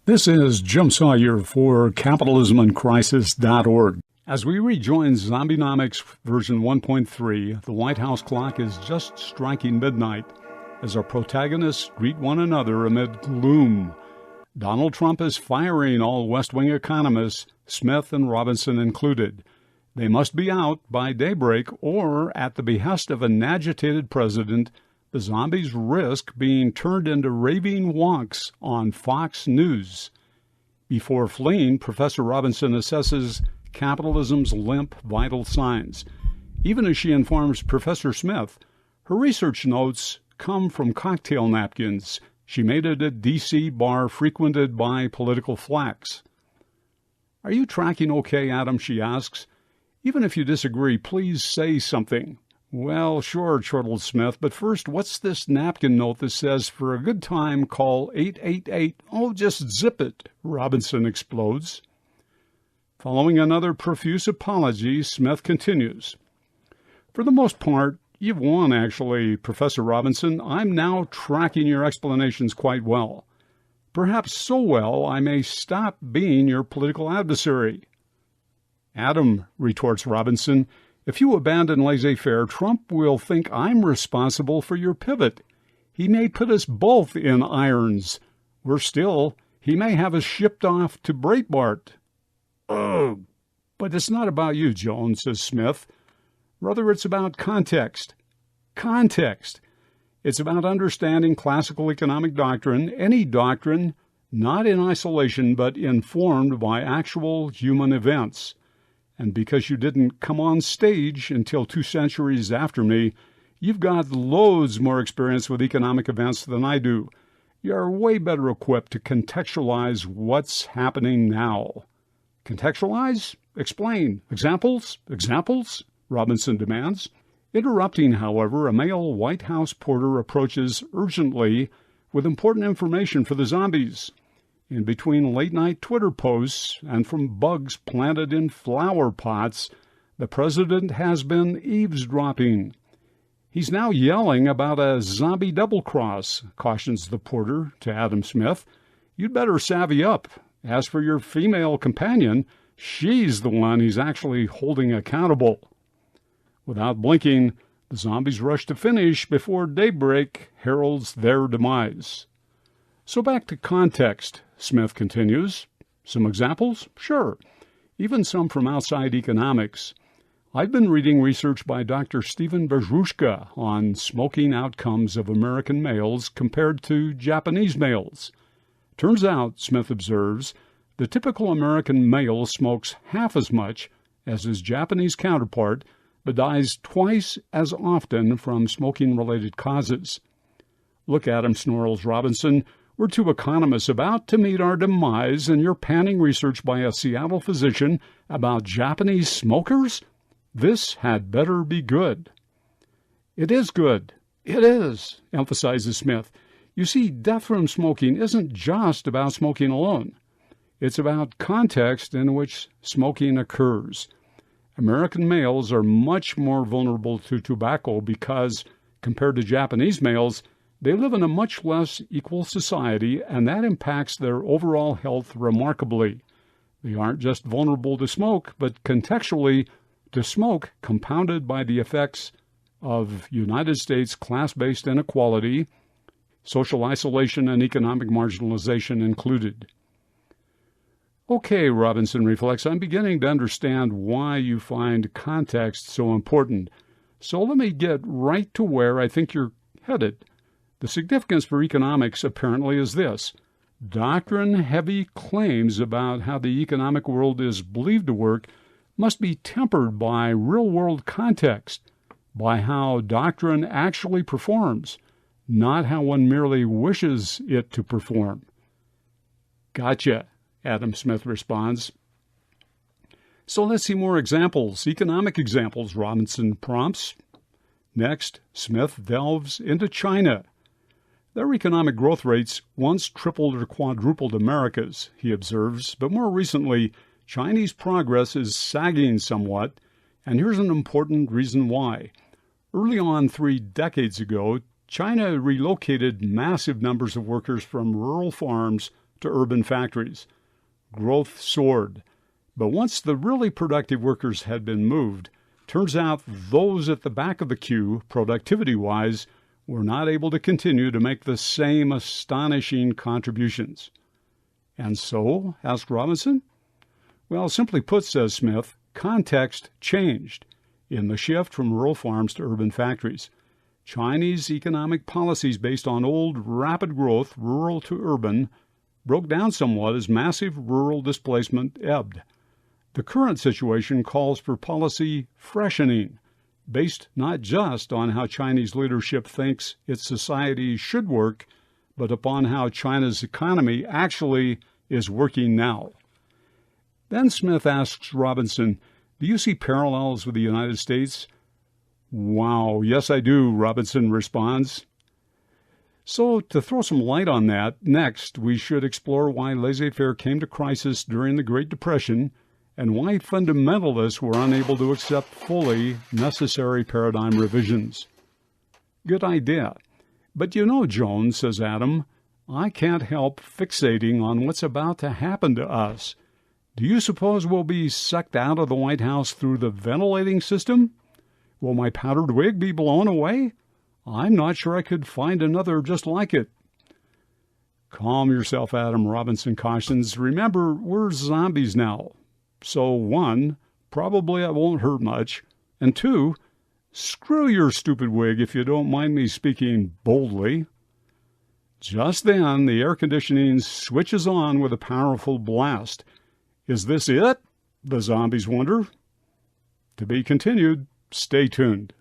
This is Jim Sawyer for capitalismandcrisis.org. As we rejoin Zombienomics version 1.3, the White House clock is just striking midnight as our protagonists greet one another amid gloom. Donald Trump is firing all West Wing economists, Smith and Robinson included. They must be out by daybreak, or at the behest of an agitated president, the zombies risk being turned into raving wonks on Fox News. Before fleeing, Professor Robinson assesses capitalism's limp vital signs. Even as she informs Professor Smith, her research notes come from cocktail napkins she made at a D.C. bar frequented by political flacks. "Are you tracking okay, Adam?" she asks. "Even if you disagree, please say something." "Well, sure," chortled Smith, "but first, what's this napkin note that says, 'For a good time, call 888'? "Oh, just zip it," Robinson explodes. Following another profuse apology, Smith continues. "For the most part, you've won, actually, Professor Robinson. I'm now tracking your explanations quite well. Perhaps so well I may stop being your political adversary." "Adam," retorts Robinson, "if you abandon laissez-faire, Trump will think I'm responsible for your pivot. He may put us both in irons. Worse still, he may have us shipped off to Breitbart." "Ugh, but it's not about you, Joan," says Smith. "Rather, it's about context. Context. It's about understanding classical economic doctrine, any doctrine, not in isolation, but informed by actual human events. And because you didn't come on stage until 2 centuries after me, you've got loads more experience with economic events than I do. You're way better equipped to contextualize what's happening now." "Contextualize? Explain. Examples? Examples?" Robinson demands. Interrupting, however, a male White House porter approaches urgently with important information for the zombies. In between late-night Twitter posts and from bugs planted in flower pots, the president has been eavesdropping. "He's now yelling about a zombie double-cross," cautions the porter to Adam Smith. "You'd better savvy up. As for your female companion, she's the one he's actually holding accountable." Without blinking, the zombies rush to finish before daybreak heralds their demise. So back to context, Smith continues. "Some examples? Sure. Even some from outside economics. I've been reading research by Dr. Stephen Berzushka on smoking outcomes of American males compared to Japanese males. Turns out," Smith observes, "the typical American male smokes half as much as his Japanese counterpart, but dies twice as often from smoking-related causes." "Look at him," snarls Robinson. "We're 2 economists about to meet our demise, and you're panning research by a Seattle physician about Japanese smokers? This had better be good." "It is good. It is," emphasizes Smith. "You see, death from smoking isn't just about smoking alone. It's about context in which smoking occurs. American males are much more vulnerable to tobacco because, compared to Japanese males, they live in a much less equal society, and that impacts their overall health remarkably. They aren't just vulnerable to smoke, but contextually to smoke compounded by the effects of United States class-based inequality, social isolation, and economic marginalization included." "Okay," Robinson reflects, "I'm beginning to understand why you find context so important. So let me get right to where I think you're headed. The significance for economics, apparently, is this. Doctrine-heavy claims about how the economic world is believed to work must be tempered by real-world context, by how doctrine actually performs, not how one merely wishes it to perform." "Gotcha," Adam Smith responds. "So let's see more examples, economic examples," Robinson prompts. Next, Smith delves into China. "Their economic growth rates once tripled or quadrupled America's," he observes, "but more recently, Chinese progress is sagging somewhat, and here's an important reason why. Early on 3 decades ago, China relocated massive numbers of workers from rural farms to urban factories. Growth soared. But once the really productive workers had been moved, turns out those at the back of the queue, productivity-wise, were not able to continue to make the same astonishing contributions. And so, asked Robinson? Well, simply put, says Smith, context changed in the shift from rural farms to urban factories. Chinese economic policies based on old rapid growth, rural to urban, broke down somewhat as massive rural displacement ebbed. The current situation calls for policy freshening, based not just on how Chinese leadership thinks its society should work, but upon how China's economy actually is working now. Then Smith asks Robinson, do you see parallels with the United States? Wow, yes I do, Robinson responds. So, to throw some light on that, next we should explore why laissez-faire came to crisis during the Great Depression and why fundamentalists were unable to accept fully necessary paradigm revisions. Good idea. But you know, Jones, says Adam, I can't help fixating on what's about to happen to us. Do you suppose we'll be sucked out of the White House through the ventilating system? Will my powdered wig be blown away? I'm not sure I could find another just like it. Calm yourself, Adam, Robinson cautions. Remember, we're zombies now. So, 1, probably it won't hurt much. And 2, screw your stupid wig if you don't mind me speaking boldly. Just then, the air conditioning switches on with a powerful blast. Is this it? The zombies wonder. To be continued. Stay tuned.